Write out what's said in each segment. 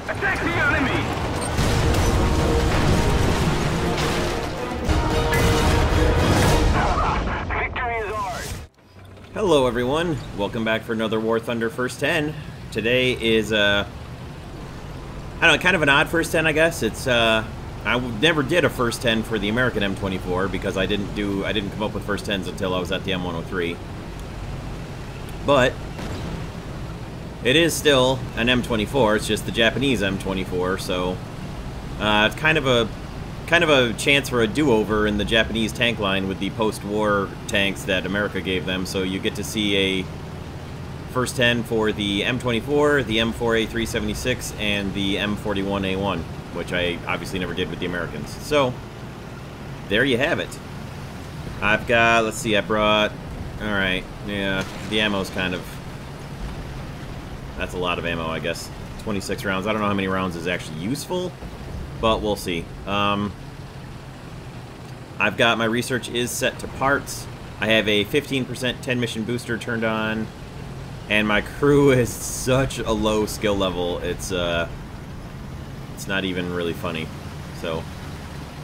Attack the enemy! Victory is ours! Hello everyone, welcome back for another War Thunder First 10. Today is, I don't know, kind of an odd First 10, I guess. It's, I never did a First 10 for the American M24 because I didn't come up with First 10s until I was at the M103. But it is still an M24, it's just the Japanese M24, so it's kind of a chance for a do-over in the Japanese tank line with the post-war tanks that America gave them. So you get to see a First 10 for the M24, the M4A376, and the M41A1, which I obviously never did with the Americans. So there you have it. I've got, let's see, I brought, alright, yeah, the ammo's kind of, that's a lot of ammo, I guess. 26 rounds. I don't know how many rounds is actually useful, but we'll see. I've got my research is set to parts. I have a 15% 10 mission booster turned on, and my crew is such a low skill level. It's not even really funny. So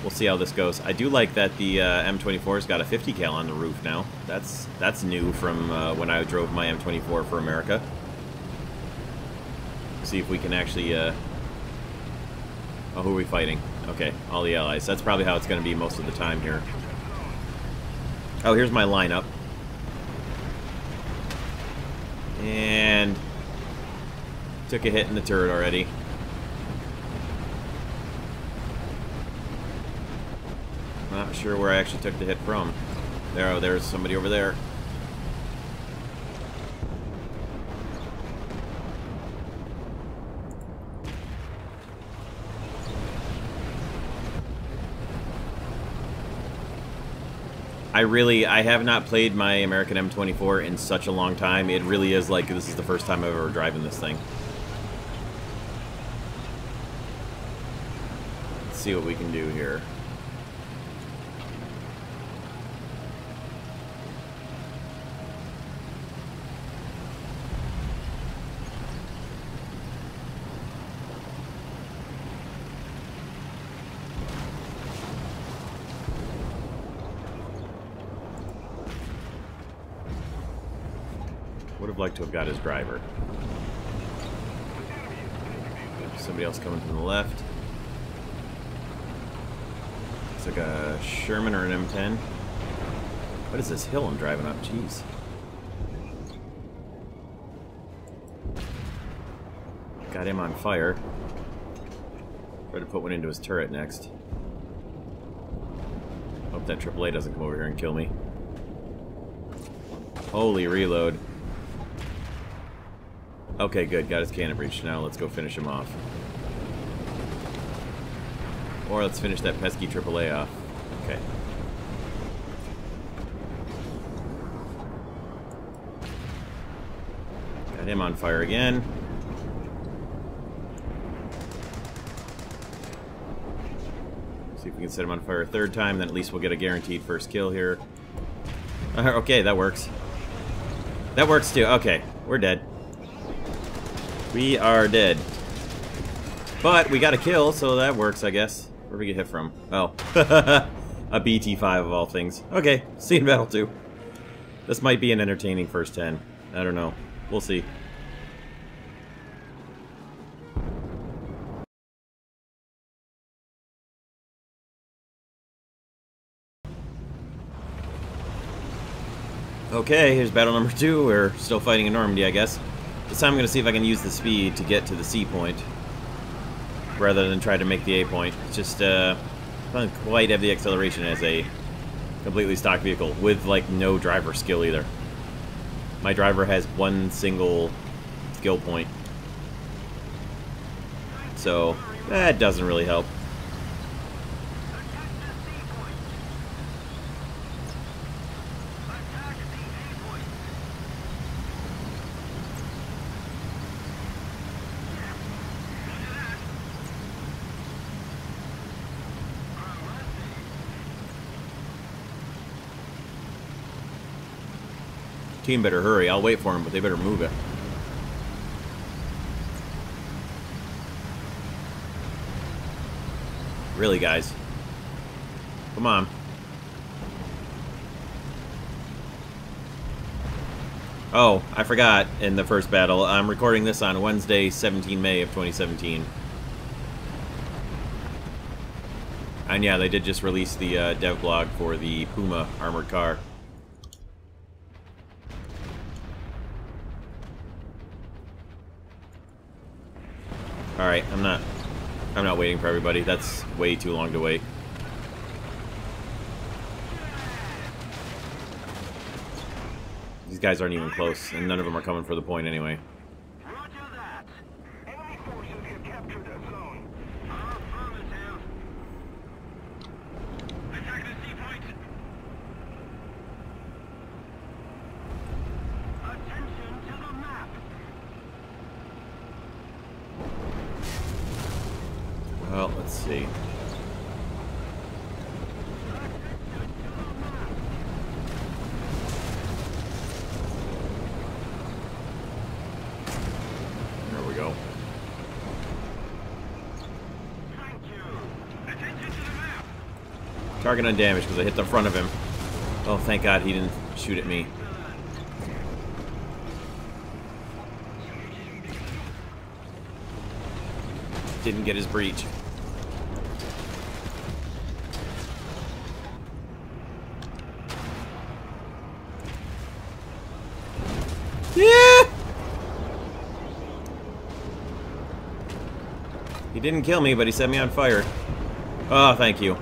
we'll see how this goes. I do like that the M24's got a 50 cal on the roof now. That's new from when I drove my M24 for America. See if we can actually, oh, who are we fighting? Okay, all the allies. That's probably how it's going to be most of the time here. Oh, here's my lineup. And took a hit in the turret already. Not sure where I actually took the hit from. There, oh, there's somebody over there. I have not played my American M24 in such a long time. It really is like this is the first time I've ever driven this thing. Let's see what we can do here. Would have liked to have got his driver. Somebody else coming from the left. It's like a Sherman or an M10. What is this hill I'm driving up? Jeez. Got him on fire. Try to put one into his turret next. Hope that AAA doesn't come over here and kill me. Holy reload. Okay, good. Got his cannon breach. Now let's go finish him off. Or let's finish that pesky AAA off. Okay. Got him on fire again. See if we can set him on fire a third time, then at least we'll get a guaranteed first kill here. Okay, that works. That works too. Okay, we're dead. We are dead. But we got a kill, so that works, I guess. Where'd we get hit from? Oh. A BT-5 of all things. Okay, see you in battle 2. This might be an entertaining first 10. I don't know. We'll see. Okay, here's battle number 2. We're still fighting in Normandy, I guess. This time I'm going to see if I can use the speed to get to the C point, rather than try to make the A point. It's just, I don't quite have the acceleration as a completely stock vehicle, with, like, no driver skill either. My driver has one single skill point. So, that doesn't really help. Team better hurry. I'll wait for them, but they better move it. Really, guys. Come on. Oh, I forgot in the first battle. I'm recording this on Wednesday, 17 May of 2017. And yeah, they did just release the dev blog for the Puma armored car. Alright, I'm not waiting for everybody. That's way too long to wait. These guys aren't even close, and none of them are coming for the point anyway. Roger that. Enemy forces have captured that zone. Affirmative. Attack the sea point. Attention to the map. Well, let's see. There we go. Thank you. Attention to the map. Target undamaged because I hit the front of him. Oh, thank God he didn't shoot at me. Didn't get his breach. Yeah! He didn't kill me, but he set me on fire. Oh, thank you.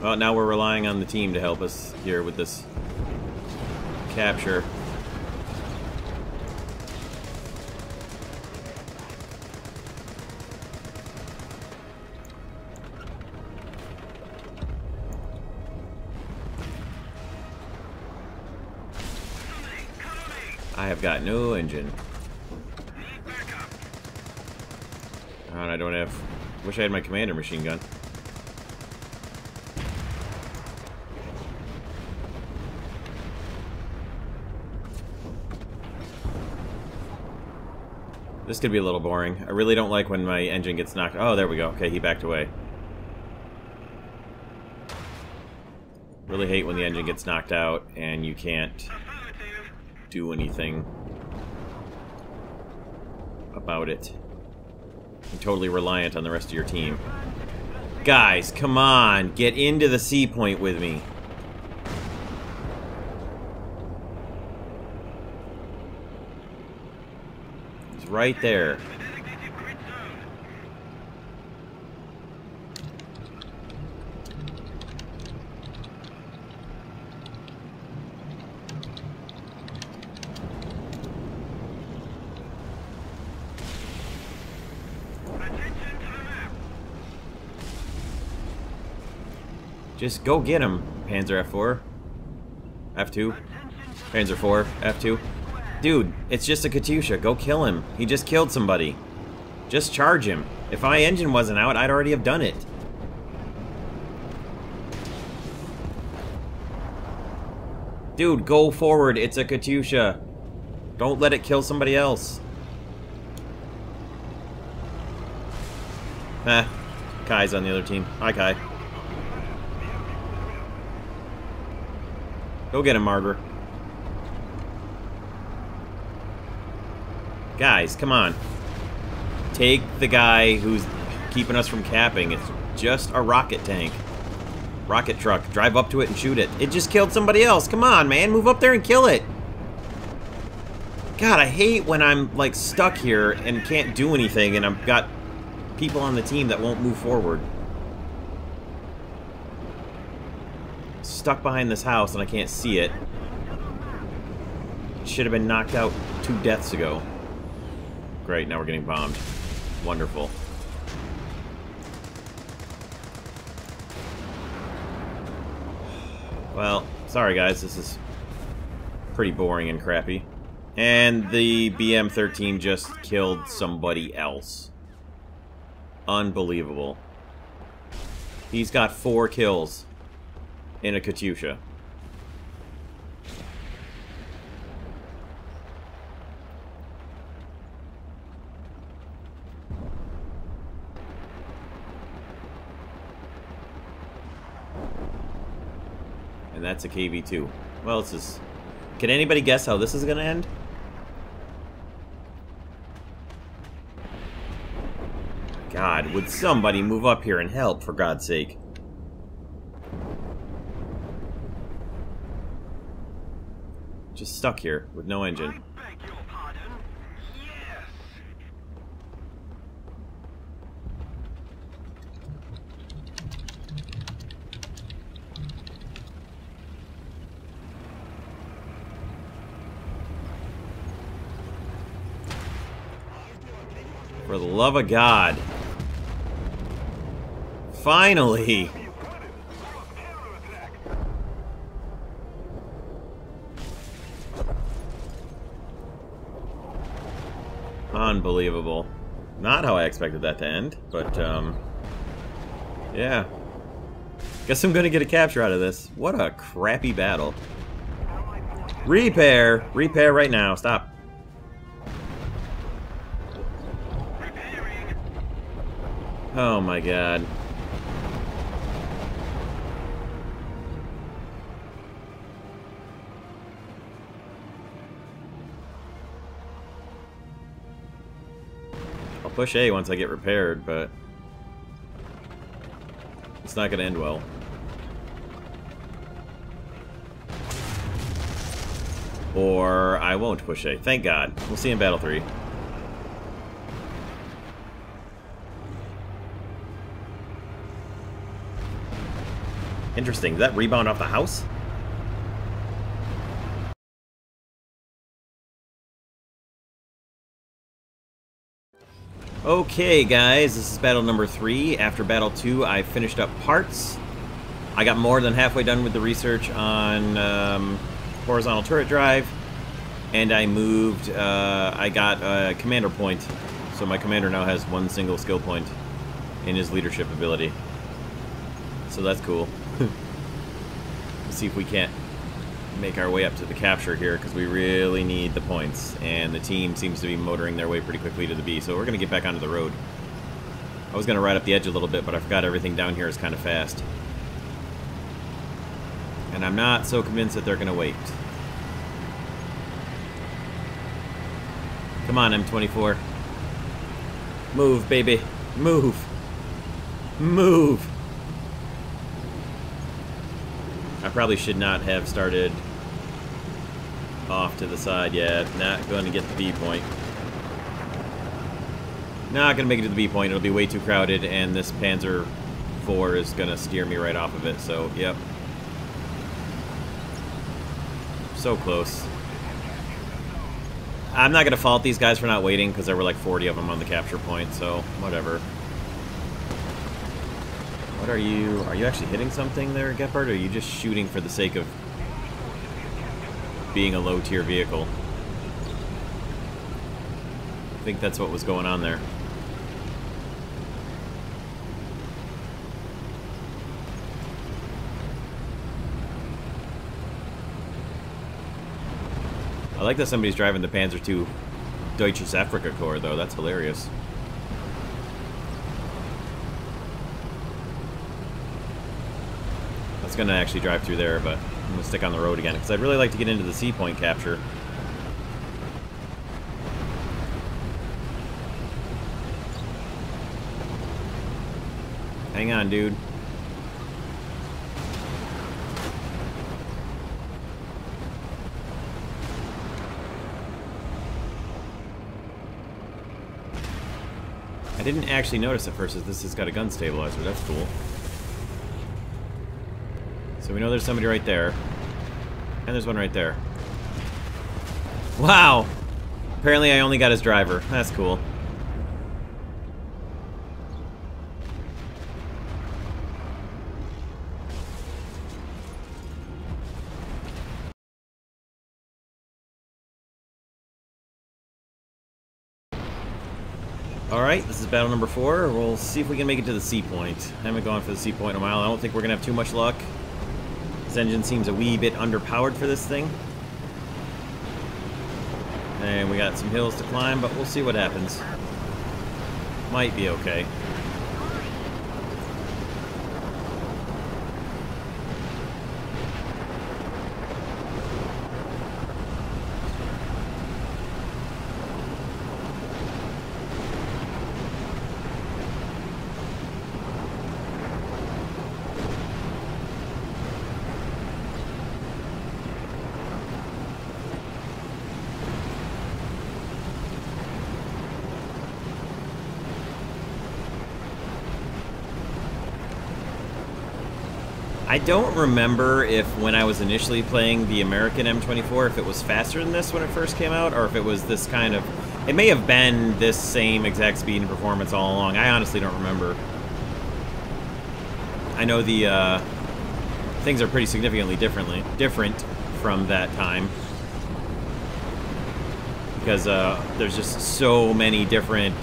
Well, now we're relying on the team to help us here with this capture. I have got no engine. Oh, and I don't have... Wish I had my commander machine gun. This could be a little boring. I really don't like when my engine gets knocked... Oh, there we go. Okay, he backed away. Really hate when the engine gets knocked out and you can't do anything about it. You're totally reliant on the rest of your team. Guys, come on! Get into the sea point with me. He's right there. Just go get him, Panzer F4. F2. Panzer 4, F2. Dude, it's just a Katyusha. Go kill him. He just killed somebody. Just charge him. If my engine wasn't out, I'd already have done it. Dude, go forward. It's a Katyusha. Don't let it kill somebody else. Eh. Kai's on the other team. Hi, Kai. Go get him, Margaret. Guys, come on. Take the guy who's keeping us from capping. It's just a rocket tank. Rocket truck. Drive up to it and shoot it. It just killed somebody else. Come on, man. Move up there and kill it. God, I hate when I'm, like, stuck here and can't do anything and I've got people on the team that won't move forward. Stuck behind this house and I can't see it. Should have been knocked out 2 deaths ago. Great, now we're getting bombed. Wonderful. Well, sorry guys, this is pretty boring and crappy. And the BM-13 just killed somebody else. Unbelievable. He's got 4 kills in a Katyusha. that's a KV-2. Well, this is... Can anybody guess how this is going to end? God, would somebody move up here and help, for God's sake? Just stuck here with no engine. I beg your pardon. Yes. For the love of God. Finally! Unbelievable. Not how I expected that to end, but, yeah. Guess I'm gonna get a capture out of this. What a crappy battle. Repair! Repair right now. Stop. Oh my God. I'll push A once I get repaired, but it's not going to end well. Or I won't push A. Thank God. We'll see in Battle 3. Interesting. Did that rebound off the house? Okay, guys, this is battle number 3. After battle 2, I finished up parts. I got more than halfway done with the research on horizontal turret drive, and I moved. I got a commander point, so my commander now has one single skill point in his leadership ability. So that's cool. Let's see if we can't make our way up to the capture here, because we really need the points, and the team seems to be motoring their way pretty quickly to the B, so we're going to get back onto the road. I was going to ride up the edge a little bit, but I forgot everything down here is kind of fast. And I'm not so convinced that they're going to wait. Come on, M24. Move, baby. Move. Move. I probably should not have started off to the side yet. Not going to get the B point. Not going to make it to the B point. It'll be way too crowded, and this Panzer IV is going to steer me right off of it. So, yep. So close. I'm not going to fault these guys for not waiting, because there were like 40 of them on the capture point, so whatever. What are you actually hitting something there, Gephardt, or are you just shooting for the sake of being a low-tier vehicle? I think that's what was going on there. I like that somebody's driving the Panzer II Deutsches Afrika Korps, though. That's hilarious. I was going to actually drive through there, but I'm going to stick on the road again, because I'd really like to get into the C point capture. Hang on, dude. I didn't actually notice at first that this has got a gun stabilizer. That's cool. So we know there's somebody right there. And there's one right there. Wow! Apparently I only got his driver. That's cool. Alright, this is battle number 4. We'll see if we can make it to the C point. I haven't gone for the C point in a while. I don't think we're going to have too much luck. This engine seems a wee bit underpowered for this thing. And we got some hills to climb, but we'll see what happens. Might be okay. I don't remember if when I was initially playing the American M24, if it was faster than this when it first came out, or if it was this kind of... It may have been this same exact speed and performance all along. I honestly don't remember. I know the things are pretty significantly different from that time. Because there's just so many different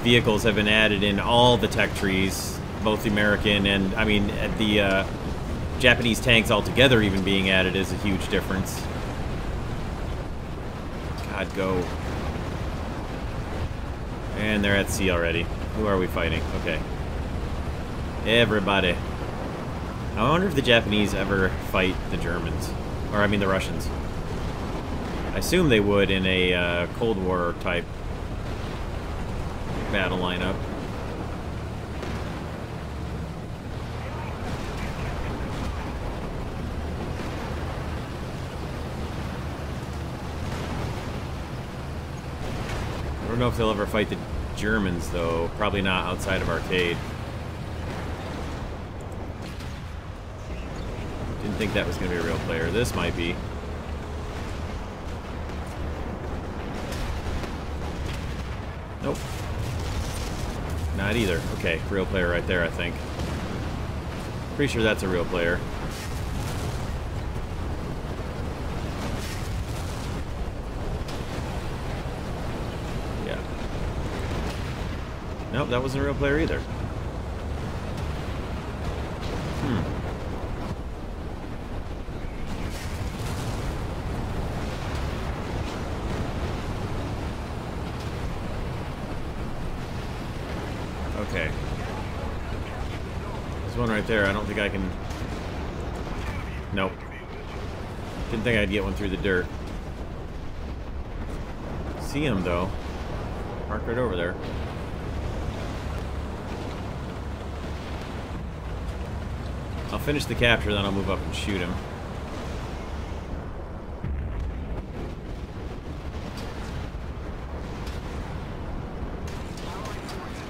vehicles have been added in all the tech trees. Both the American and, I mean, the Japanese tanks altogether even being added is a huge difference. God, go. And they're at sea already. Who are we fighting? Okay. Everybody. I wonder if the Japanese ever fight the Germans. Or, I mean, the Russians. I assume they would in a Cold War type battle lineup. I don't know if they'll ever fight the Germans, though. Probably not outside of arcade. Didn't think that was going to be a real player. This might be. Nope. Not either. Okay, real player right there, I think. Pretty sure that's a real player. Nope, that wasn't a real player either. Okay. There's one right there. I don't think I can... Nope. Didn't think I'd get one through the dirt. See him, though. Park right over there. I'll finish the capture, then I'll move up and shoot him.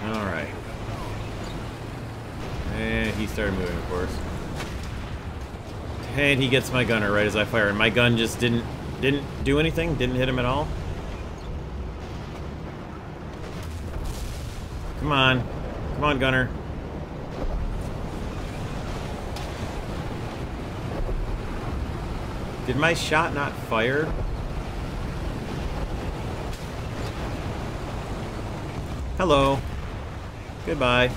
Alright. And he started moving, of course. And he gets my gunner right as I fire, and my gun just didn't do anything, didn't hit him at all. Come on. Come on, gunner. Did my shot not fire? Hello. Goodbye.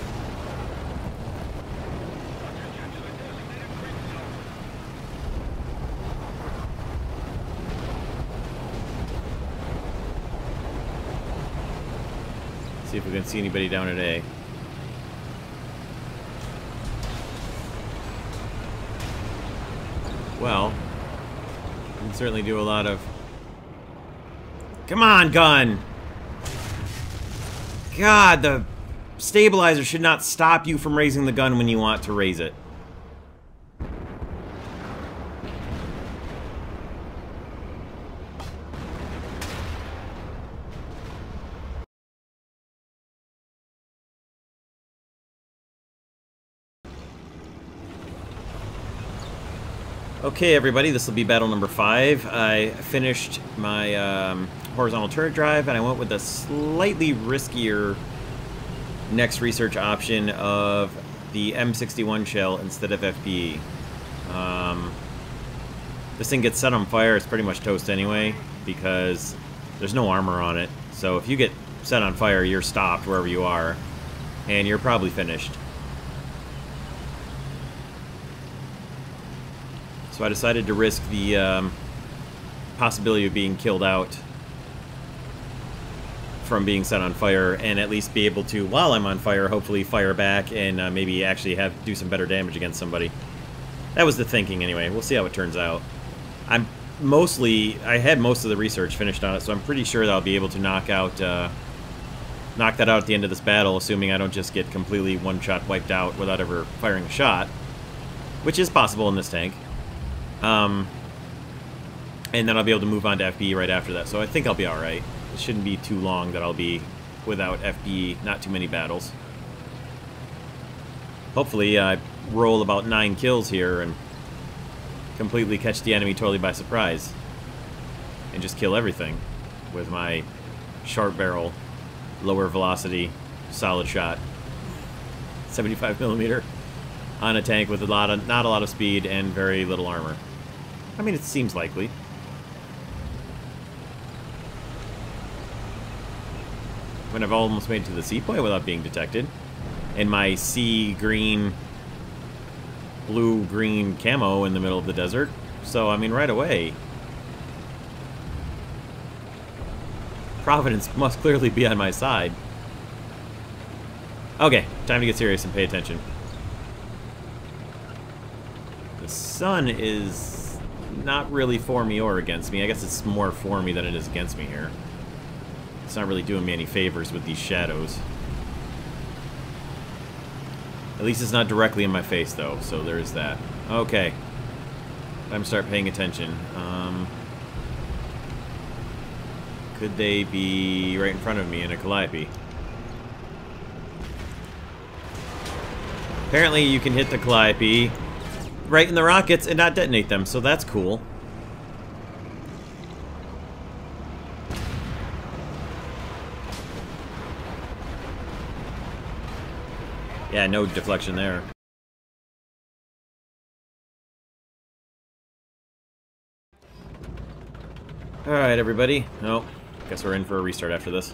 See if we can see anybody down at A. Well, we can certainly do a lot of... Come on, gun! God, the stabilizer should not stop you from raising the gun when you want to raise it. Okay, everybody, this will be battle number 5. I finished my horizontal turret drive, and I went with a slightly riskier next research option of the M61 shell instead of FPE. This thing gets set on fire, it's pretty much toast anyway, because there's no armor on it. So if you get set on fire, you're stopped wherever you are, and you're probably finished. So I decided to risk the possibility of being killed out from being set on fire, and at least be able to, while I'm on fire, hopefully fire back and maybe actually do some better damage against somebody. That was the thinking anyway. We'll see how it turns out. I had most of the research finished on it, so I'm pretty sure that I'll be able to knock that out at the end of this battle, assuming I don't just get completely one-shot wiped out without ever firing a shot, which is possible in this tank. And then I'll be able to move on to FPE right after that, so I think I'll be alright. It shouldn't be too long that I'll be without FPE, not too many battles. Hopefully I roll about 9 kills here and completely catch the enemy totally by surprise. And just kill everything with my short barrel, lower velocity, solid shot. 75mm on a tank with not a lot of speed and very little armor. I mean, it seems likely. When I've almost made it to the sea point without being detected. And my sea green, blue-green camo in the middle of the desert. So, I mean, right away. Providence must clearly be on my side. Okay, time to get serious and pay attention. The sun is not really for me or against me. I guess it's more for me than it is against me here. It's not really doing me any favors with these shadows. At least it's not directly in my face, though, so there's that. Okay. Time to start paying attention. Could they be right in front of me in a calliope? Apparently you can hit the calliope right in the rockets and not detonate them, so that's cool. Yeah, no deflection there. Alright, everybody. Oh, guess we're in for a restart after this.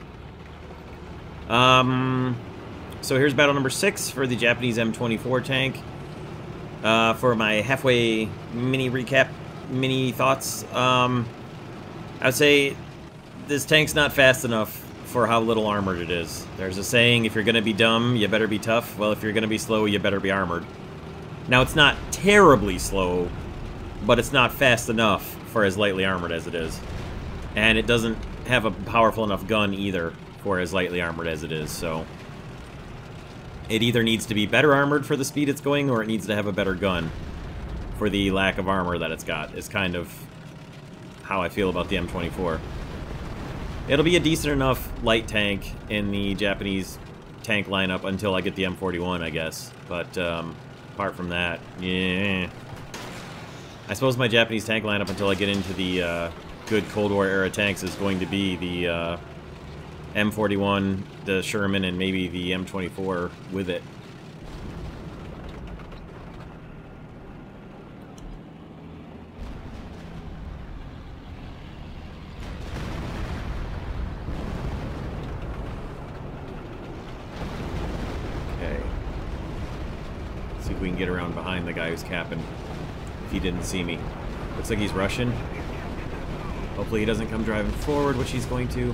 So here's battle number 6 for the Japanese M24 tank. For my halfway mini recap, mini thoughts, I would say this tank's not fast enough for how little armored it is. There's a saying, if you're gonna be dumb, you better be tough. Well, if you're gonna be slow, you better be armored. Now, it's not terribly slow, but it's not fast enough for as lightly armored as it is. And it doesn't have a powerful enough gun either for as lightly armored as it is, so it either needs to be better armored for the speed it's going, or it needs to have a better gun for the lack of armor that it's got, is kind of how I feel about the M24. It'll be a decent enough light tank in the Japanese tank lineup until I get the M41, I guess. But apart from that, yeah. I suppose my Japanese tank lineup until I get into the good Cold War era tanks is going to be the M41, the Sherman, and maybe the M24 with it. Okay. Let's see if we can get around behind the guy who's capping. If he didn't see me. Looks like he's Russian. Hopefully he doesn't come driving forward, which he's going to.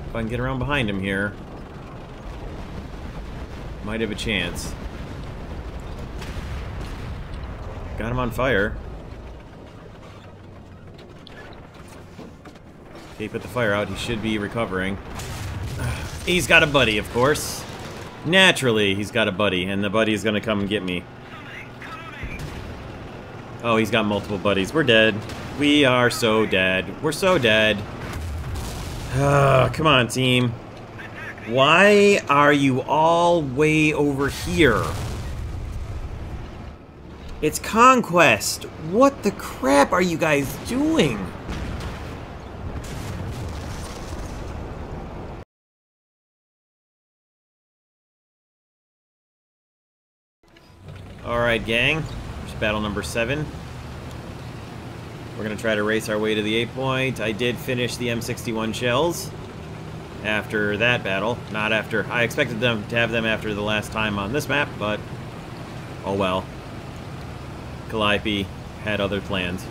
If I can get around behind him here, might have a chance. Got him on fire. Okay, put the fire out. He should be recovering. He's got a buddy, of course. Naturally, he's got a buddy, and the buddy's gonna come and get me. Oh, he's got multiple buddies. We're dead. We are so dead. We're so dead. Come on, team. Why are you all way over here? It's Conquest. What the crap are you guys doing? Alright, gang. Here's battle number 7. We're going to try to race our way to the 8 point. I did finish the M61 shells after that battle. Not after. I expected them to have them after the last time on this map, but oh well. Calliope had other plans.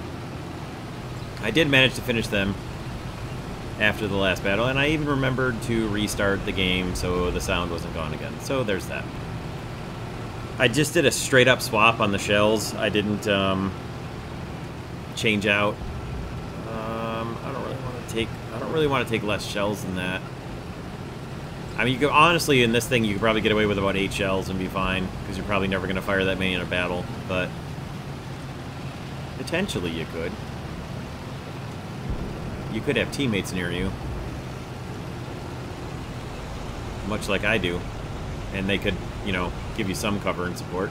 I did manage to finish them after the last battle, and I even remembered to restart the game so the sound wasn't gone again. So there's that. I just did a straight up swap on the shells. I didn't change out. I don't really want to take less shells than that. I mean, you could honestly in this thing you could probably get away with about 8 shells and be fine because you're probably never going to fire that many in a battle, but potentially you could. You could have teammates near you, much like I do, and they could, you know, give you some cover and support.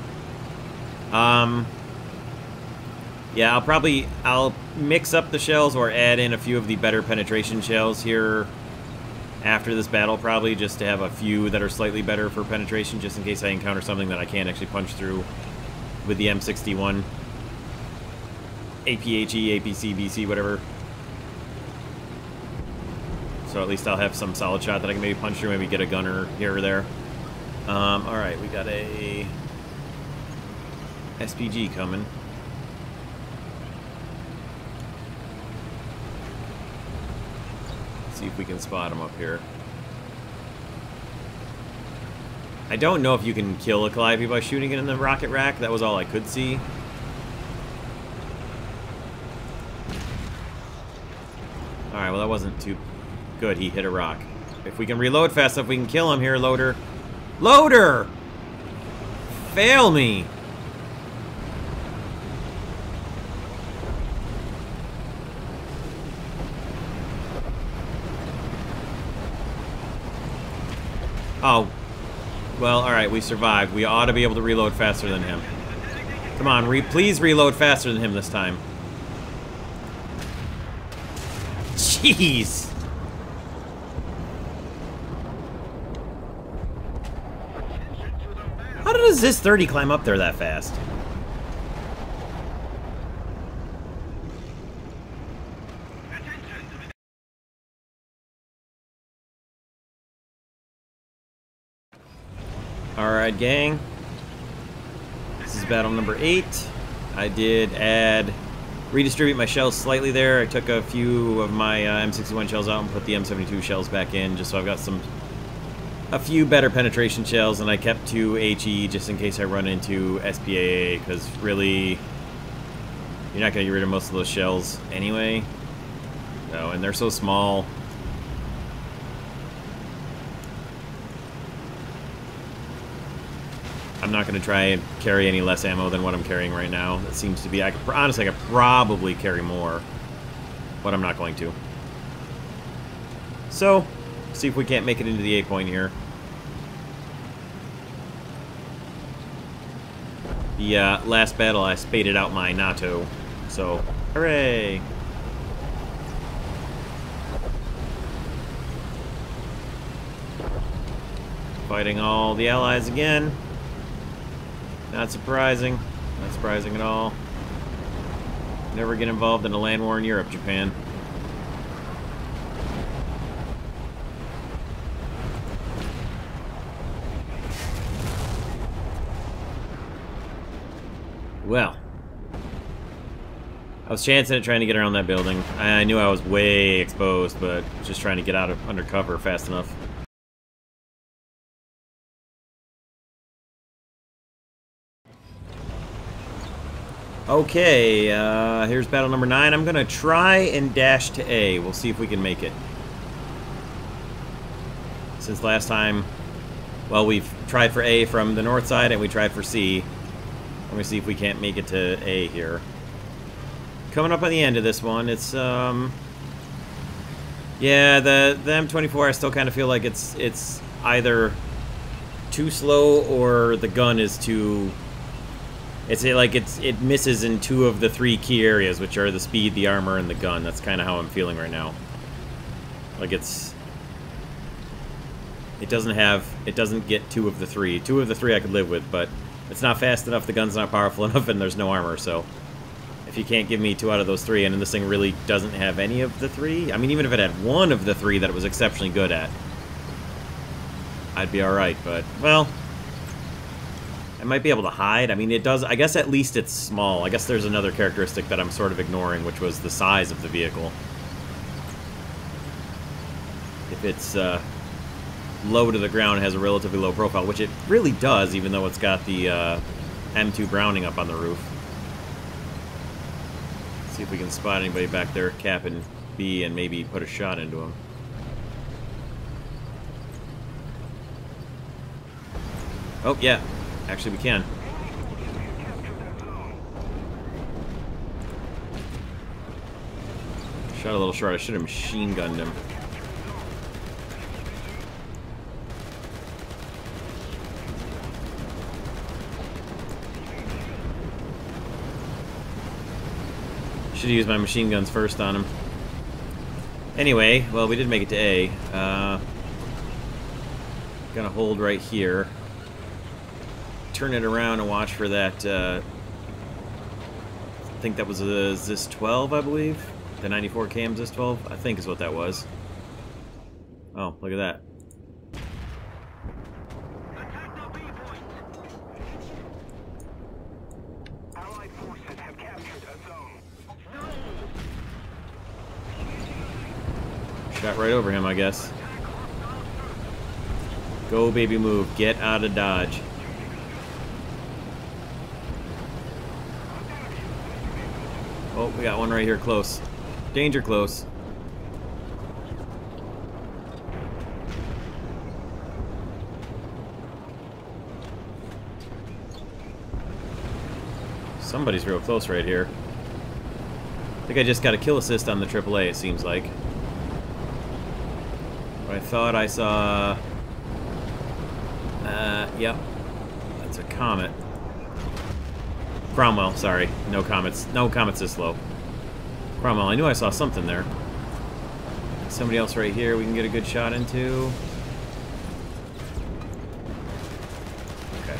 Yeah, I'll mix up the shells or add in a few of the better penetration shells here after this battle, probably, just to have a few that are slightly better for penetration, just in case I encounter something that I can't actually punch through with the M61. APHE, APC, BC, whatever. So at least I'll have some solid shot that I can maybe punch through, maybe get a gunner here or there. Alright, we got a SPG coming. Let's see if we can spot him up here. I don't know if you can kill a Calliope by shooting it in the rocket rack. That was all I could see. Alright, well that wasn't too good. He hit a rock. If we can reload fast enough, we can kill him here, Loader. Loader! Fail me! Oh. Well, alright, we survived. We ought to be able to reload faster than him. Come on, please reload faster than him this time. Jeez! How does this 30 climb up there that fast? Alright, gang. This is battle number 8. I did redistribute my shells slightly there. I took a few of my M61 shells out and put the M72 shells back in, just so I've got a few better penetration shells, and I kept 2 HE just in case I run into SPAA, because really, you're not going to get rid of most of those shells anyway. No, and they're so small. I'm not going to try and carry any less ammo than what I'm carrying right now. That seems to be... honestly, I could probably carry more, but I'm not going to. So, see if we can't make it into the A point here. The last battle, I spaded out my NATO, so hooray! Fighting all the allies again. Not surprising. Not surprising at all. Never get involved in a land war in Europe, Japan. Well. I was chancing it trying to get around that building. I knew I was way exposed, but just trying to get out of under cover fast enough. Okay, here's battle number 9. I'm gonna try and dash to A. We'll see if we can make it. Since last time, well, we've tried for A from the north side and we tried for C. Let me see if we can't make it to A here. Coming up on the end of this one, it's yeah, the M24. I still kind of feel like it's either too slow or the gun is too. It misses in 2 of the 3 key areas, which are the speed, the armor, and the gun. That's kind of how I'm feeling right now. Like it doesn't get 2 of the 3. 2 of the 3 I could live with, but it's not fast enough, the gun's not powerful enough, and there's no armor, so if you can't give me 2 out of those 3, and this thing really doesn't have any of the 3, I mean, even if it had 1 of the 3 that it was exceptionally good at, I'd be alright, but, well, I might be able to hide. I mean, it does, I guess at least it's small. I guess there's another characteristic that I'm sort of ignoring, which was the size of the vehicle. If it's low to the ground, it has a relatively low profile, which it really does, even though it's got the M2 Browning up on the roof. Let's see if we can spot anybody back there capping B and maybe put a shot into him. Oh, yeah. Actually, we can. Shot a little short. I should have machine gunned him. Should use my machine guns first on him. Anyway, well, we did make it to A. Gonna hold right here. Turn it around and watch for that, I think that was a ZIS-12, I believe? The 94 cam ZIS-12, I think is what that was. Oh, look at that. Attack the B point. Allied forces have captured a zone. Shot right over him, I guess. Go, baby, move. Get out of Dodge. Oh, we got one right here close. Danger close. Somebody's real close right here. I think I just got a kill assist on the AAA, it seems like. I thought I saw... yep. That's a Comet. Cromwell, sorry. No Comets. No Comets this low. Cromwell, I knew I saw something there. Somebody else right here we can get a good shot into. Okay.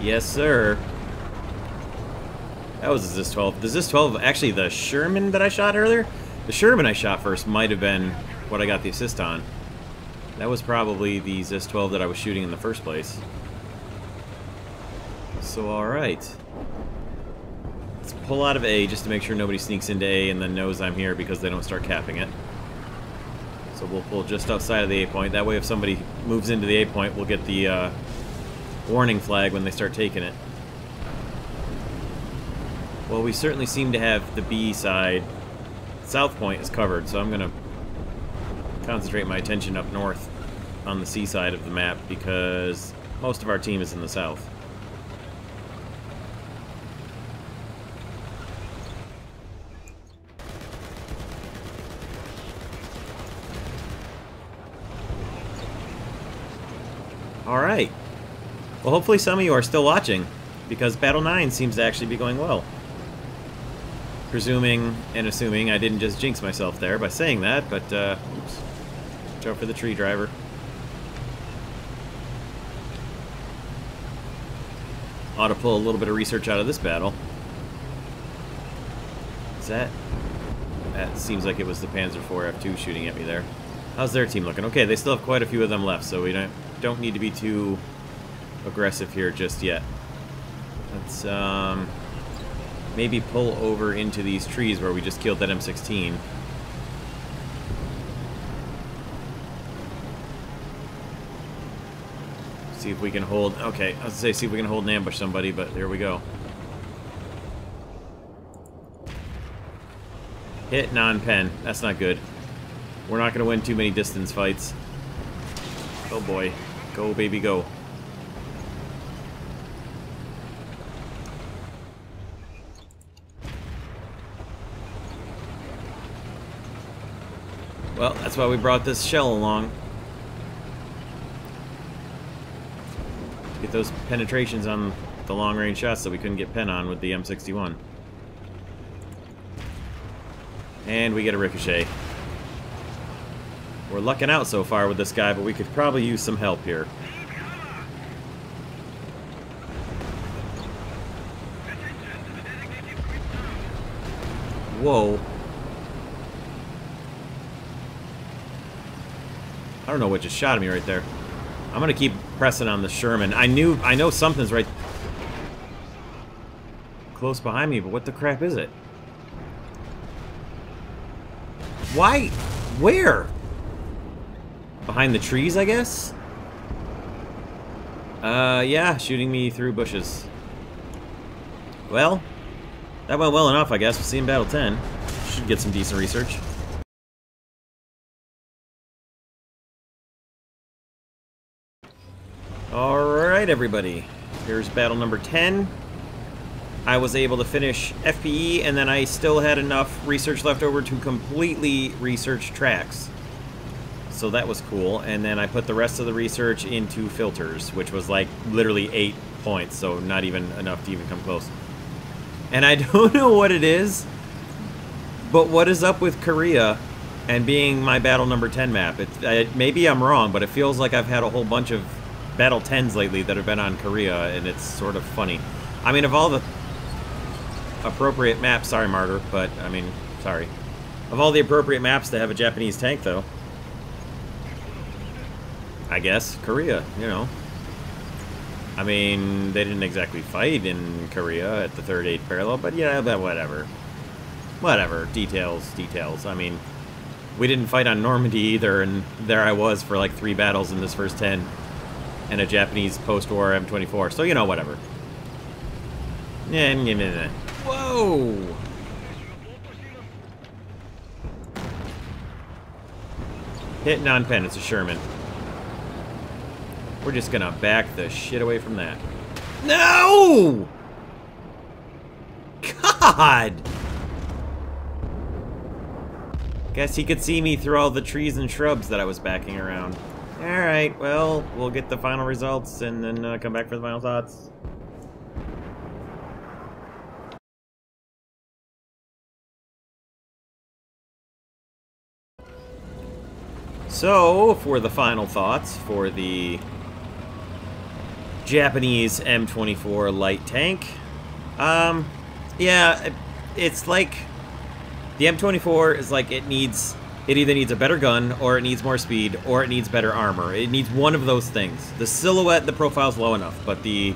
Yes, sir. That was the ZIS-12. The ZIS-12, actually the Sherman that I shot earlier? The Sherman I shot first might have been what I got the assist on. That was probably the ZIS-12 that I was shooting in the first place. So, alright. Let's pull out of A just to make sure nobody sneaks into A and then knows I'm here because they don't start capping it. So we'll pull just outside of the A point. That way if somebody moves into the A point, we'll get the warning flag when they start taking it. Well, we certainly seem to have the B side. South point is covered, so I'm going to concentrate my attention up north on the C side of the map because most of our team is in the south. Alright. Well, hopefully some of you are still watching because Battle 9 seems to actually be going well. Presuming and assuming I didn't just jinx myself there by saying that, but, oops. Watch out for the tree driver. Ought to pull a little bit of research out of this battle. Is that... That seems like it was the Panzer IV F2 shooting at me there. How's their team looking? Okay, they still have quite a few of them left, so we don't need to be too aggressive here just yet. Let's, maybe pull over into these trees where we just killed that M16. See if we can hold... Okay, I was gonna say see if we can hold and ambush somebody, but there we go. Hit non-pen. That's not good. We're not going to win too many distance fights. Oh boy. Go, baby, go. Well, that's why we brought this shell along. Get those penetrations on the long-range shots that we couldn't get pen on with the M61. And we get a ricochet. We're lucking out so far with this guy, but we could probably use some help here. Whoa. I don't know what just shot at me right there. I'm gonna keep pressing on the Sherman. I know something's right close behind me, but what the crap is it? Why? Where? Behind the trees, I guess? Yeah, shooting me through bushes. Well, that went well enough, I guess. We'll see in Battle 10. Should get some decent research. Alright, everybody. Here's battle number 10. I was able to finish FPE, and then I still had enough research left over to completely research tracks. So that was cool. And then I put the rest of the research into filters, which was like literally 8 points, so not even enough to even come close. And I don't know what it is, But what is up with Korea and being my battle number 10 map? Maybe I'm wrong, but it feels like I've had a whole bunch of battle 10s lately that have been on Korea, and it's sort of funny. I mean, of all the appropriate maps, sorry, Martyr, but, I mean, sorry. Of all the appropriate maps to have a Japanese tank, though, I guess Korea, you know. I mean, they didn't exactly fight in Korea at the 3rd 8th parallel, but yeah, but whatever. Whatever, details. I mean, we didn't fight on Normandy either, and there I was for like 3 battles in this first 10, and a Japanese post-war M24, so you know, whatever. Whoa! Hit non-pen, it's a Sherman. We're just gonna back the shit away from that. No! God! Guess he could see me through all the trees and shrubs that I was backing around. Alright, well, we'll get the final results and then come back for the final thoughts. So, for the final thoughts for the Japanese M24 light tank, yeah, it's like the M24 is like it either needs a better gun, or it needs more speed, or it needs better armor. It needs one of those things. The silhouette, the profile's low enough, but the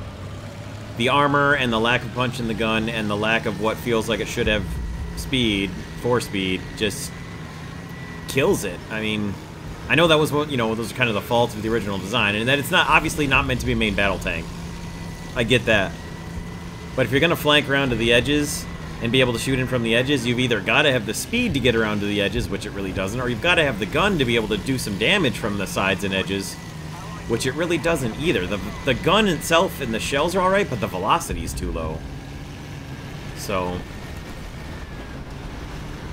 armor and the lack of punch in the gun and the lack of what feels like it should have speed, 4 speed, just kills it. I mean, I know that was what, you know, those are kind of the faults of the original design, and that it's not obviously not meant to be a main battle tank. I get that. But if you're going to flank around to the edges and be able to shoot in from the edges, you've either got to have the speed to get around to the edges, which it really doesn't, or you've got to have the gun to be able to do some damage from the sides and edges, which it really doesn't either. The gun itself and the shells are alright, but the velocity's too low. So,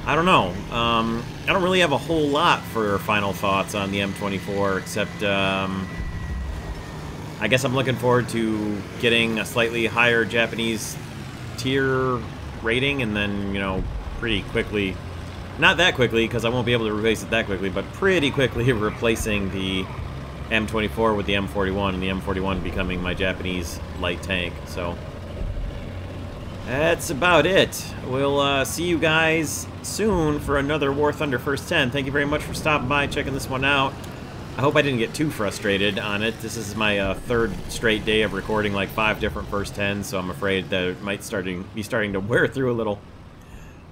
I don't know. I don't really have a whole lot for final thoughts on the M24, except, I guess I'm looking forward to getting a slightly higher Japanese tier rating, and then, you know, pretty quickly, not that quickly, because I won't be able to replace it that quickly, but pretty quickly replacing the M24 with the M41, and the M41 becoming my Japanese light tank. So that's about it. We'll see you guys soon for another War Thunder First 10. Thank you very much for stopping by, checking this one out. I hope I didn't get too frustrated on it. This is my 3rd straight day of recording like 5 different First 10s, so I'm afraid that it might be starting to wear through a little.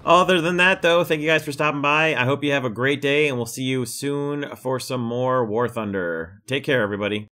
Other than that, though, thank you guys for stopping by. I hope you have a great day, and we'll see you soon for some more War Thunder. Take care, everybody.